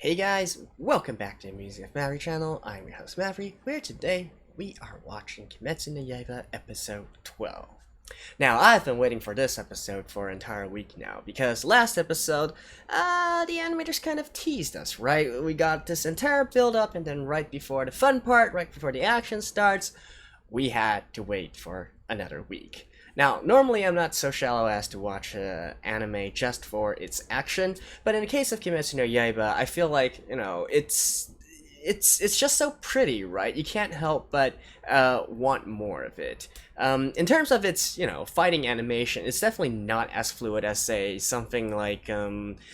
Hey guys, welcome back to the Musings&Review channel. I'm your host Maverick, where today we are watching Kimetsu no Yaiba episode 12. Now, I've been waiting for this episode for an entire week now, because last episode, the animators kind of teased us, right? We got this entire build-up, and then right before the fun part, right before the action starts, we had to wait for another week. Now, normally I'm not so shallow as to watch anime just for its action, but in the case of Kimetsu no Yaiba, I feel like, it's just so pretty, right? You can't help but want more of it. In terms of its, fighting animation, it's definitely not as fluid as, say, something like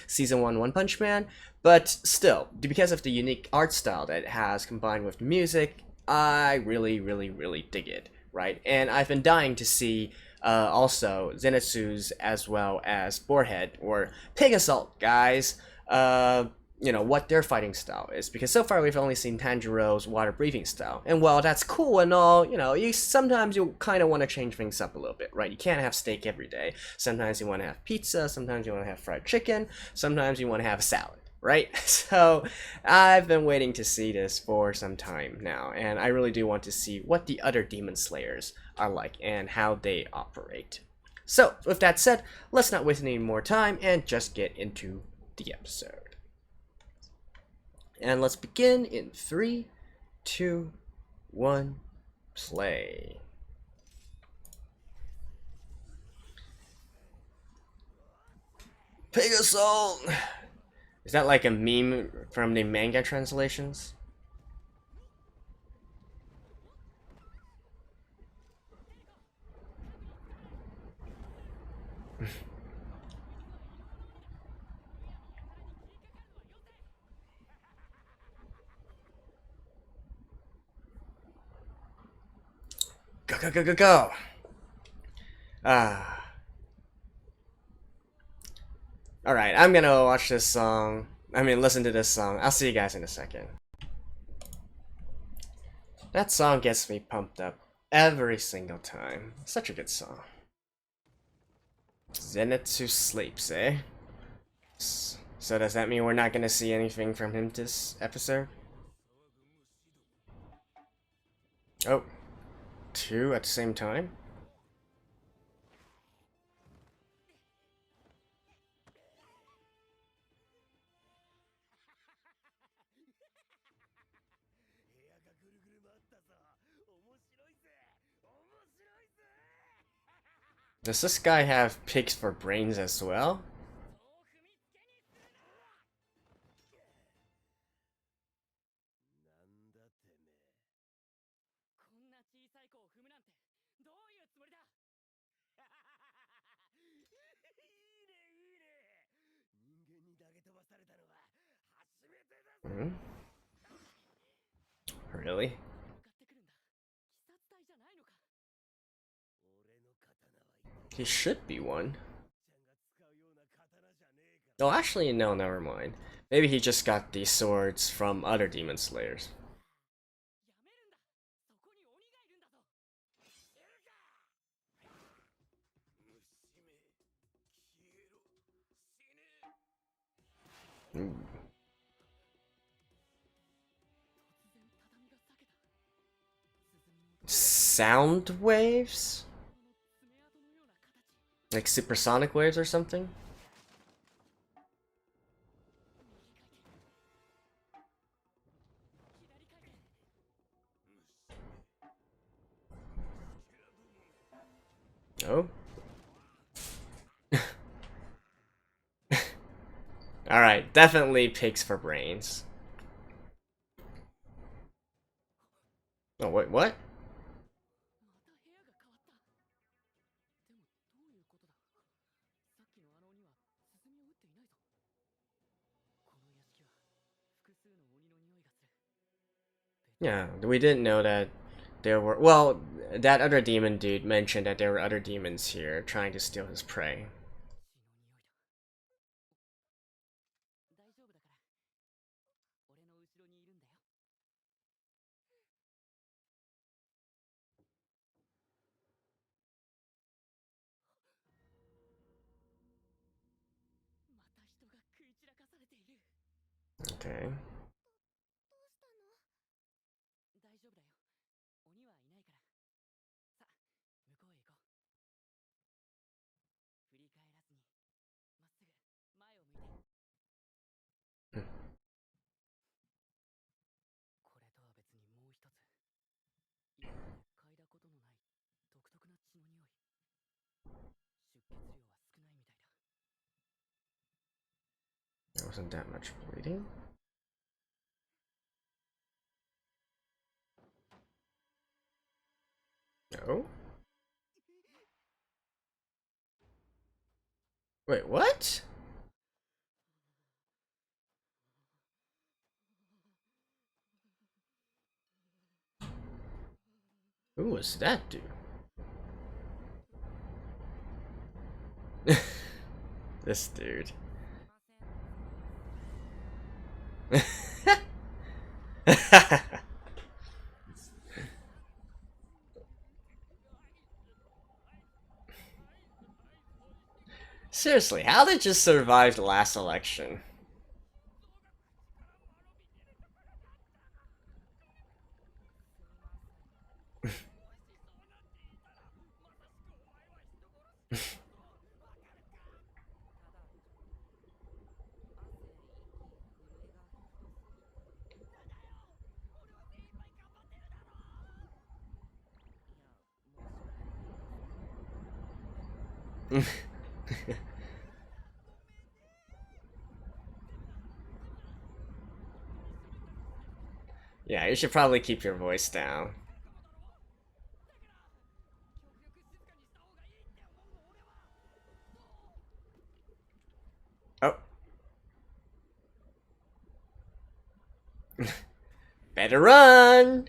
Season 1 One Punch Man, but still, because of the unique art style that it has combined with the music, I really, really, really dig it, right? And I've been dying to see also Zenitsu's as well as Boarhead or Pig Assault guys, what their fighting style is, because so far we've only seen Tanjirou's water breathing style, and while that's cool and all, sometimes you kind of want to change things up a little bit, right? You can't have steak every day. Sometimes you want to have pizza, sometimes you want to have fried chicken, sometimes you want to have a salad, right? So I've been waiting to see this for some time now, and I really do want to see what the other demon slayers are like and how they operate. So with that said, let's not waste any more time and just get into the episode. And let's begin in 3, 2, 1, play. Pig Assault! Is that like a meme from the manga translations? Go, go, go, go, go! Ah. Alright, I'm gonna watch this song. Listen to this song. I'll see you guys in a second. That song gets me pumped up every single time. Such a good song. Zenitsu sleeps, eh? So does that mean we're not gonna see anything from him this episode? Oh, two at the same time? Does this guy have pigs for brains as well? Hmm? Really? He should be one. Oh, actually, no, never mind. Maybe he just got these swords from other demon slayers. Ooh. Sound waves? Like supersonic waves or something? Oh? Alright, definitely pigs for brains. Oh, wait, what? Yeah, we didn't know that there were. Well, that other demon dude mentioned that there were other demons here trying to steal his prey. Okay. There wasn't that much bleeding. No? Wait, what? Who was that dude? This dude. Seriously, how did they just survive the last election? Yeah, you should probably keep your voice down. Oh. Better run!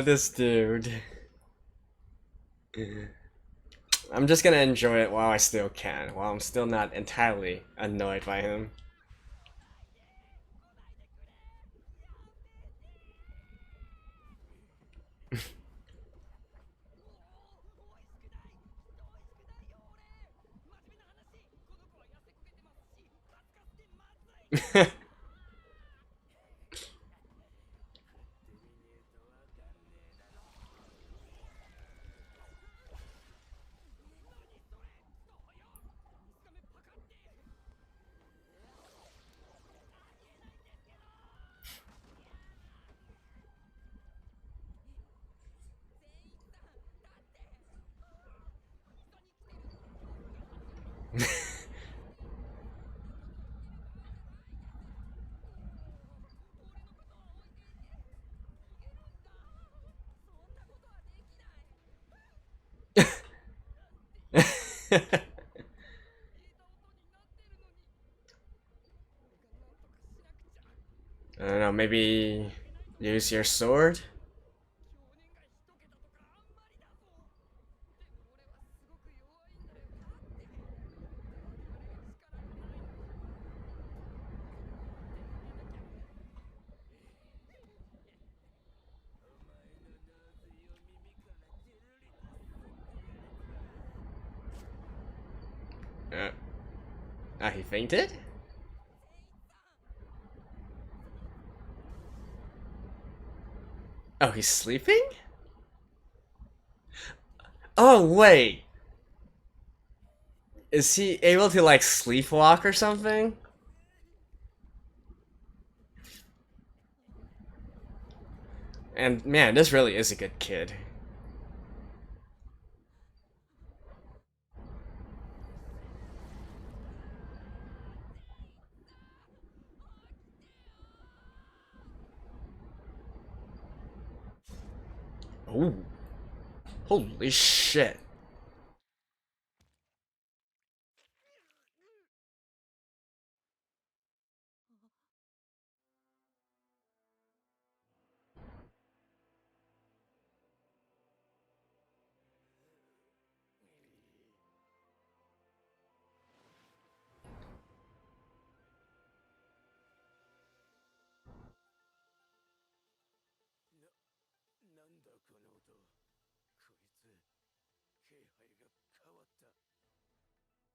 This dude. I'm just gonna enjoy it while I still can, while I'm still not entirely annoyed by him. I don't know, maybe use your sword? He fainted? Oh, he's sleeping? Oh, wait. Is he able to, like, sleepwalk or something? And, man, this really is a good kid. Ooh. Holy shit.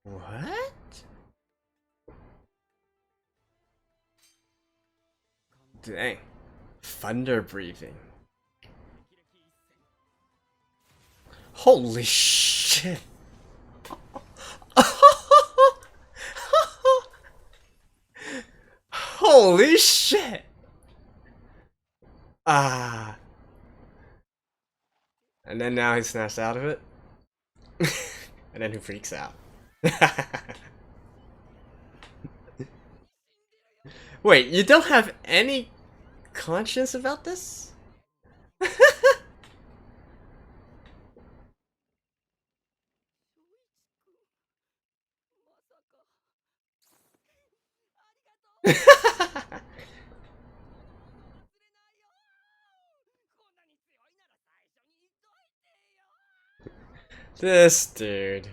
What? Dang. Thunder breathing. Holy shit. Holy shit. Ah. And then now he snaps out of it. And then he freaks out. Wait, you don't have any conscience about this? This dude.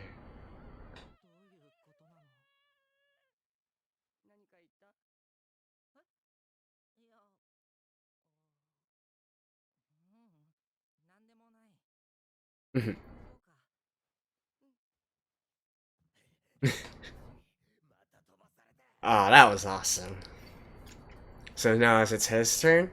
Oh, that was awesome. So now it's his turn?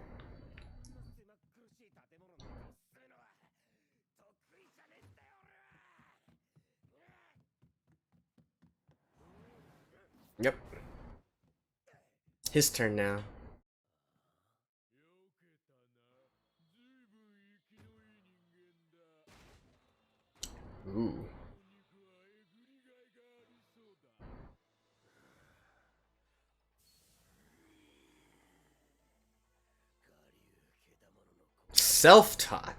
Yep. His turn now. Ooh. Self-taught.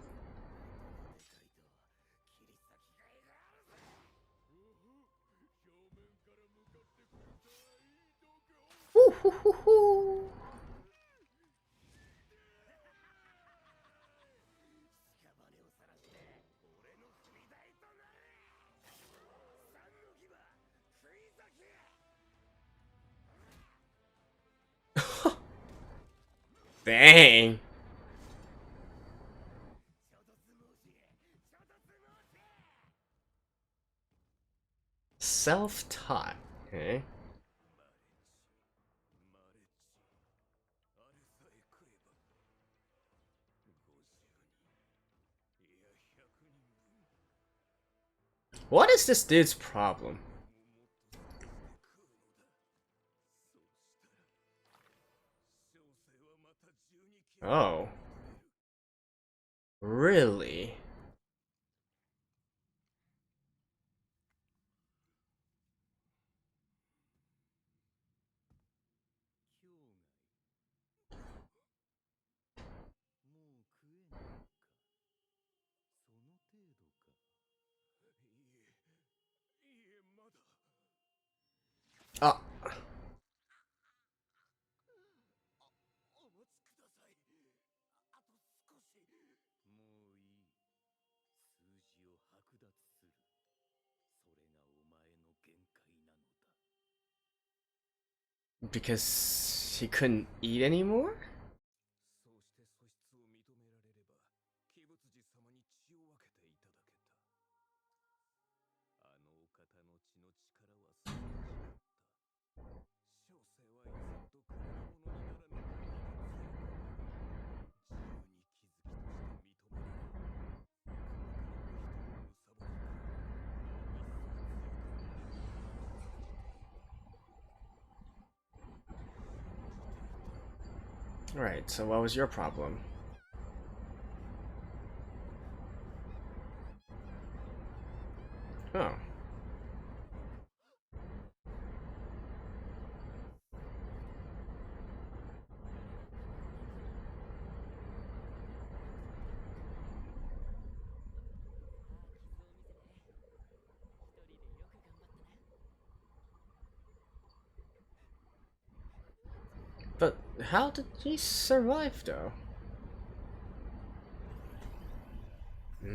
Dang. Self-taught. Okay. What is this dude's problem? Oh. Really? Oh. Because he couldn't eat anymore? Right, so what was your problem? Oh. But how did he survive, though? Hmm?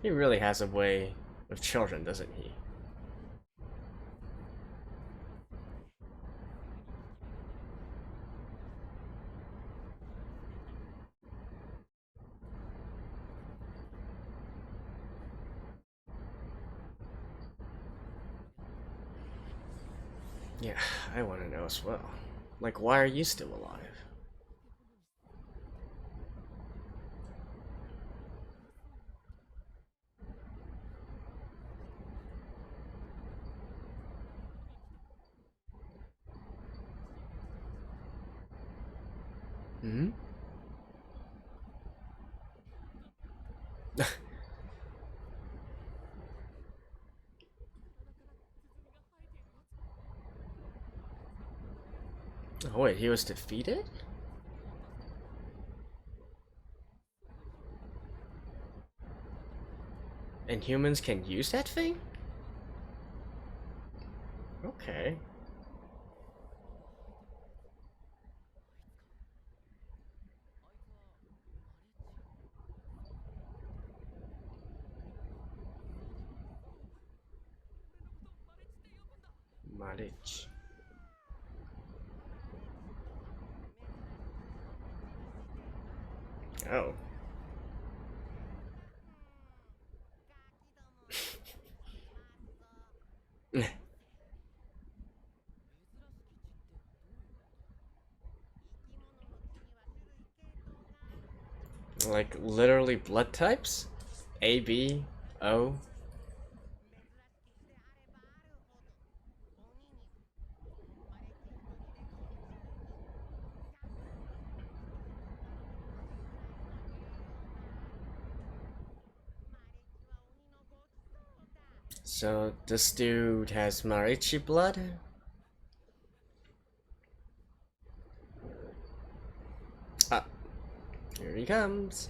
He really has a way with children, doesn't he? Yeah, I want to know as well. Like, why are you still alive? Hmm? Oh wait, he was defeated? And humans can use that thing? Okay. Marich. Oh. Like, literally blood types? A, B, O? So, this dude has Marichi blood? Ah, here he comes.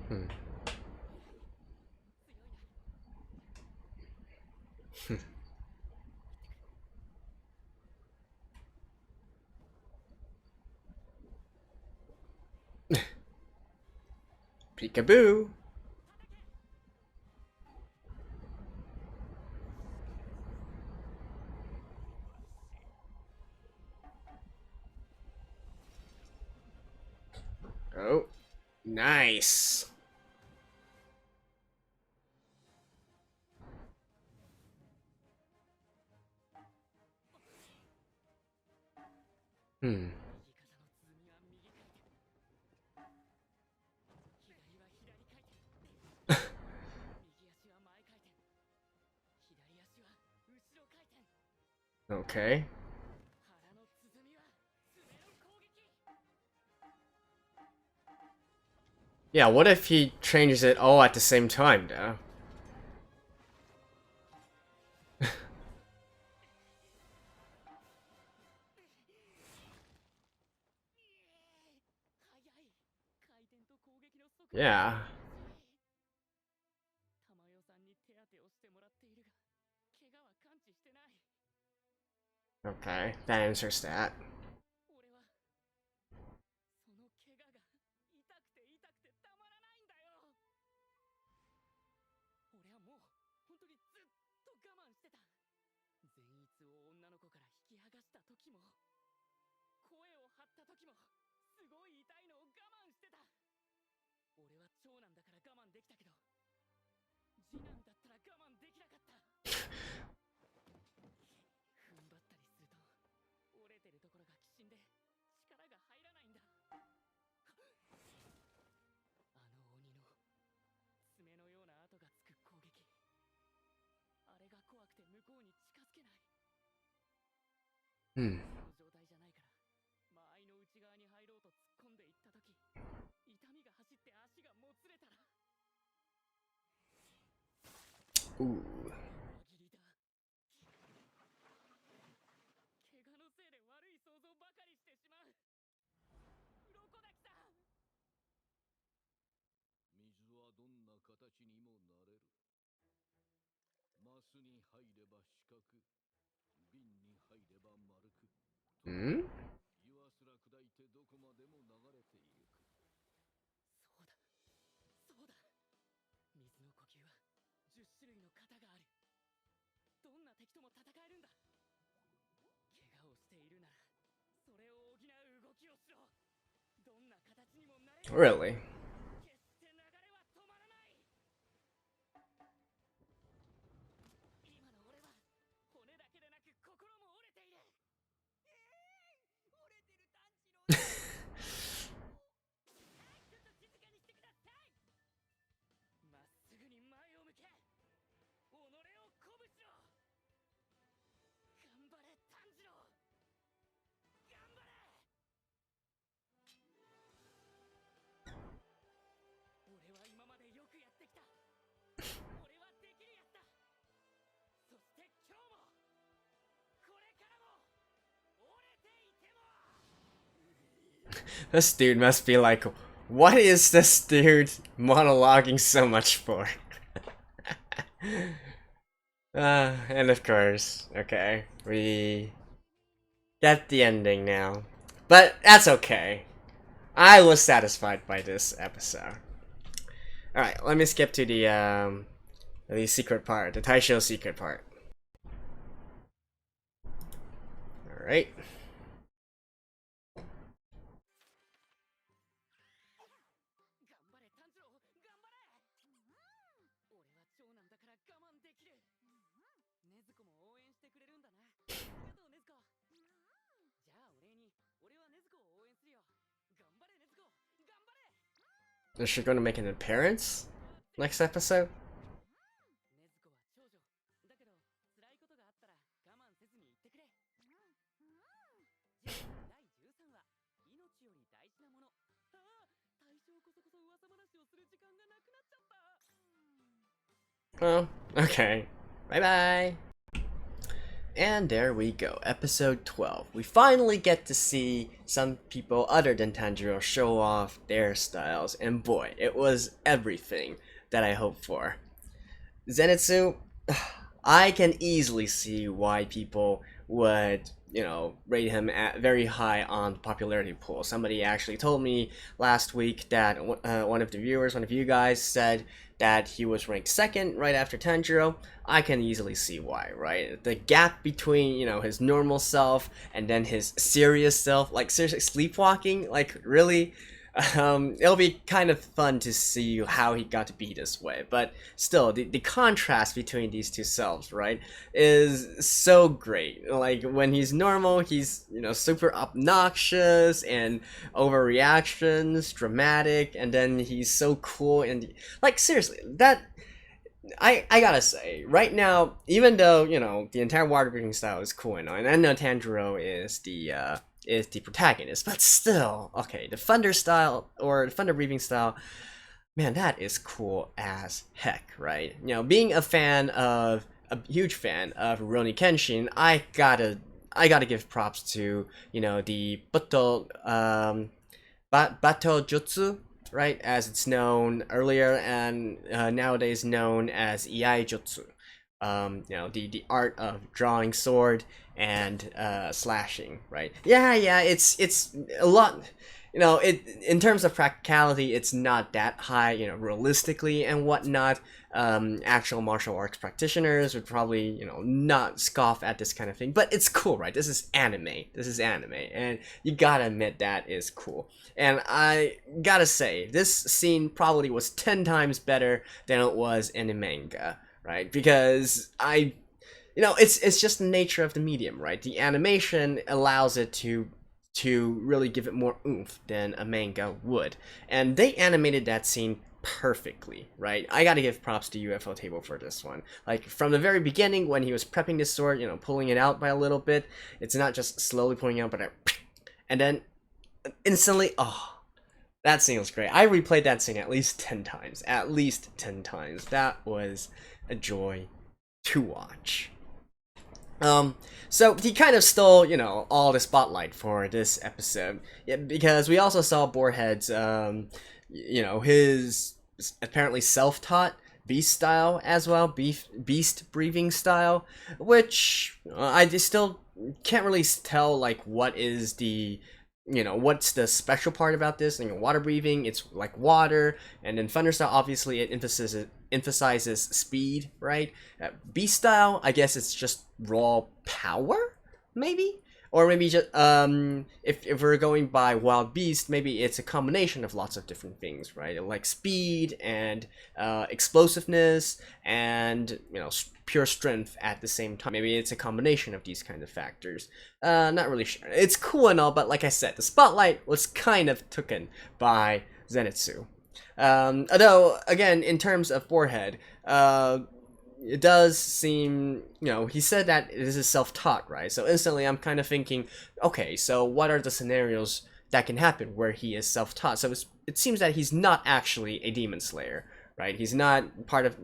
Hmm. Peekaboo! Oh, nice. Hmm. Okay. Yeah, what if he changes it all at the same time, though? Yeah. Okay, that answers that. Hmm. Ooh. Hmm? そうだ、そうだ。水の呼吸は10種類の型がある。どんな敵とも戦えるんだ。怪我をしているならそれを補う動きをしろ。どんな形にもなれる。 Really? 'This dude must be like, what is this dude monologuing so much for? And of course, okay, we get the ending now. But that's okay. I was satisfied by this episode. Alright, let me skip to the secret part, the Taisho secret part. Alright. Is she going to make an appearance next episode? Oh, okay. Bye bye. And there we go, episode 12. We finally get to see some people other than Tanjiro show off their styles, and boy, it was everything that I hoped for. Zenitsu, I can easily see why people would, rate him at very high on the popularity pool. Somebody actually told me last week that one of the viewers, one of you guys, said that he was ranked second right after Tanjiro. I can easily see why, right? The gap between, his normal self and then his serious self, like seriously sleepwalking, like really, it'll be kind of fun to see how he got to be this way. But still, the contrast between these two selves, right, is so great. Like when he's normal, he's super obnoxious and overreactions, dramatic, and then he's so cool and like seriously that. I gotta say, right now, even though the entire water breathing style is cool and I know Tanjiro is the protagonist, but still, okay, the thunder style or the thunder breathing style, man, that is cool as heck, right? Being a huge fan of Rurouni Kenshin, I gotta give props to the Battojutsu, right, as it's known earlier and nowadays known as Iaijutsu. The art of drawing sword and slashing, right? Yeah, it's a lot. In terms of practicality, it's not that high, realistically and whatnot. Actual martial arts practitioners would probably, not scoff at this kind of thing, but it's cool, right? This is anime, and you gotta admit that is cool. And I gotta say, this scene probably was 10 times better than it was in the manga, right? Because it's just the nature of the medium, right? The animation allows it to really give it more oomph than a manga would. And they animated that scene perfectly, right? I gotta give props to UFO Table for this one. Like, from the very beginning, when he was prepping the sword, pulling it out by a little bit, it's not just slowly pulling it out, but and then instantly, oh, That scene was great. I replayed that scene at least 10 times. At least 10 times. That was a joy to watch. So he kind of stole, all the spotlight for this episode, yeah, because we also saw Boarhead's, his apparently self-taught beast style as well, beast breathing style, which I just still can't really tell, like, what is the what's the special part about this. Water breathing, it's like water, and then thunder style, obviously it emphasizes speed, right? Beast style, I guess it's just raw power, maybe, or maybe just if we're going by wild beast, maybe it's a combination of lots of different things, right? Like speed and explosiveness and pure strength at the same time. Maybe it's a combination of these kind of factors. Not really sure. It's cool and all, but like I said, the spotlight was kind of taken by Zenitsu. Although, again, in terms of Boarhead, it does seem, he said that this is self-taught, right? So instantly I'm kind of thinking, okay, so what are the scenarios that can happen where he is self-taught? So it seems that he's not actually a demon slayer, right? He's not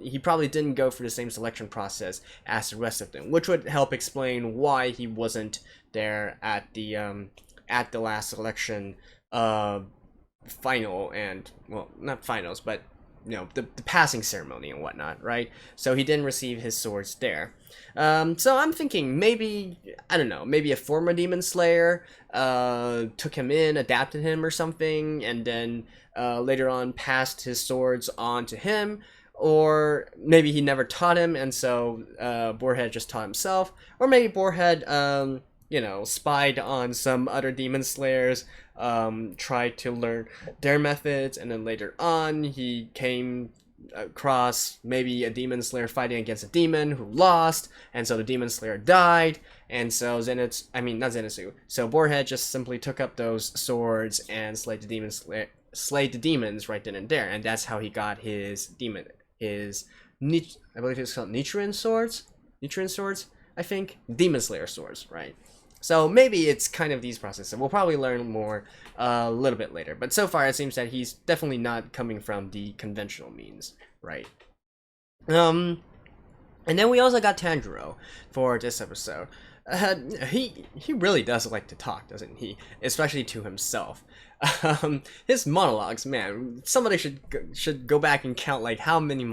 he probably didn't go through the same selection process as the rest of them, which would help explain why he wasn't there at the last selection final, and, well, not finals, but the passing ceremony and whatnot, right? So he didn't receive his swords there. So I'm thinking maybe, I don't know, maybe a former demon slayer took him in, adapted him or something, and then later on passed his swords on to him. Or maybe he never taught him, and so Boarhead just taught himself. Or maybe Boarhead spied on some other demon slayers, tried to learn their methods, and then later on he came across maybe a demon slayer fighting against a demon who lost, and so the demon slayer died, and so not Zenitsu. So Boarhead just simply took up those swords and slayed the demons right then and there, and that's how he got his I believe it's called Nichiren swords, I think, demon slayer swords, right? So maybe it's kind of these processes. We'll probably learn more a little bit later. But so far, it seems that he's definitely not coming from the conventional means, right? And then we also got Tanjirou for this episode. He really does like to talk, doesn't he? Especially to himself. His monologues, man. Somebody should go back and count like how many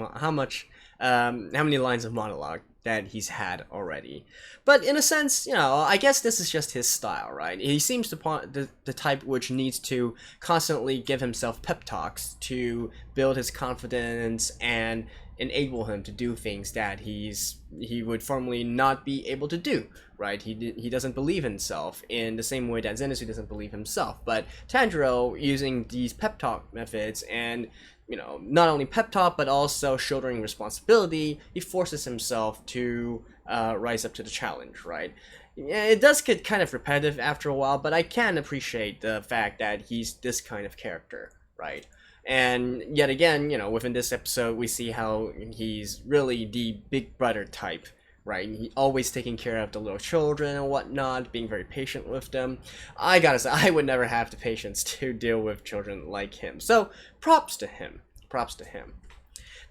lines of monologue that he's had already. But in a sense, I guess this is just his style, right? He seems the type which needs to constantly give himself pep talks to build his confidence and enable him to do things that he would formerly not be able to do, right? He doesn't believe himself in the same way that Zenitsu doesn't believe himself. But Tanjiro, using these pep talk methods and not only pep talk, but also shouldering responsibility, he forces himself to rise up to the challenge, right? It does get kind of repetitive after a while, but I can appreciate the fact that he's this kind of character, right? And yet again, within this episode, we see how he's really the big brother type, right? He always taking care of the little children and whatnot, being very patient with them. I gotta say, I would never have the patience to deal with children like him. So, props to him. Props to him.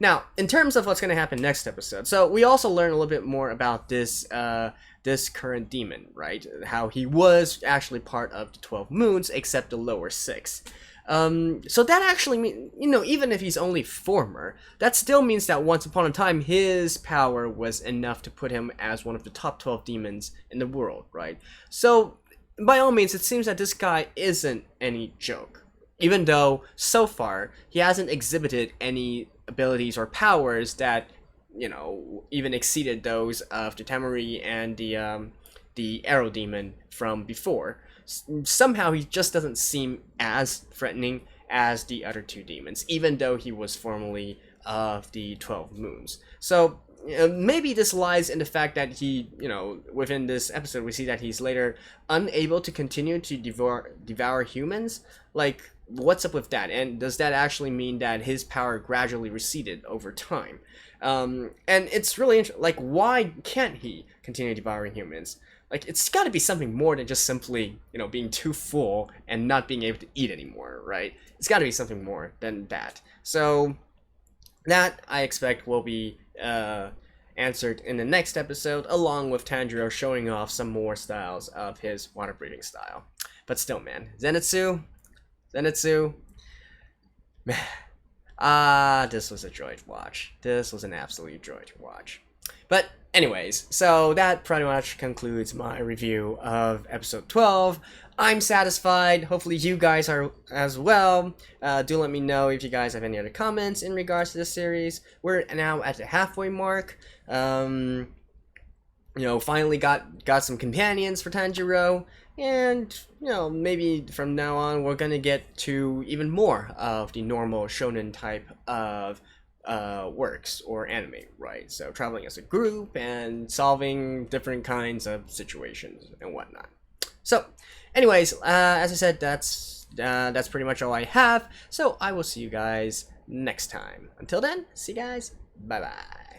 Now, in terms of what's going to happen next episode, so we also learn a little bit more about this current demon, right? How he was actually part of the 12 moons, except the lower 6. So that actually means, even if he's only former, that still means that once upon a time, his power was enough to put him as one of the top 12 demons in the world, right? So, by all means, it seems that this guy isn't any joke. Even though, so far, he hasn't exhibited any abilities or powers that, even exceeded those of the Tamari and the Arrow Demon from before. Somehow he just doesn't seem as threatening as the other two demons, even though he was formerly of the 12 moons. So maybe this lies in the fact that he, within this episode, we see that he's later unable to continue to devour humans. Like, what's up with that? And does that actually mean that his power gradually receded over time? And it's really interesting. Like, why can't he continue devouring humans? Like, it's got to be something more than just simply, being too full and not being able to eat anymore, right? It's got to be something more than that. So that, I expect, will be answered in the next episode, along with Tanjirou showing off some more styles of his water breathing style. But still, man, Zenitsu, man, this was a joy to watch. This was an absolute joy to watch. But anyways, so that pretty much concludes my review of episode 12. I'm satisfied. Hopefully you guys are as well. Do let me know if you guys have any other comments in regards to this series. We're now at the halfway mark. Finally got some companions for Tanjirou. And, maybe from now on we're gonna get to even more of the normal shonen type of works or anime, right? So traveling as a group and solving different kinds of situations and whatnot. So, anyways, as I said, that's pretty much all I have. So I will see you guys next time. Until then, see you guys. Bye bye.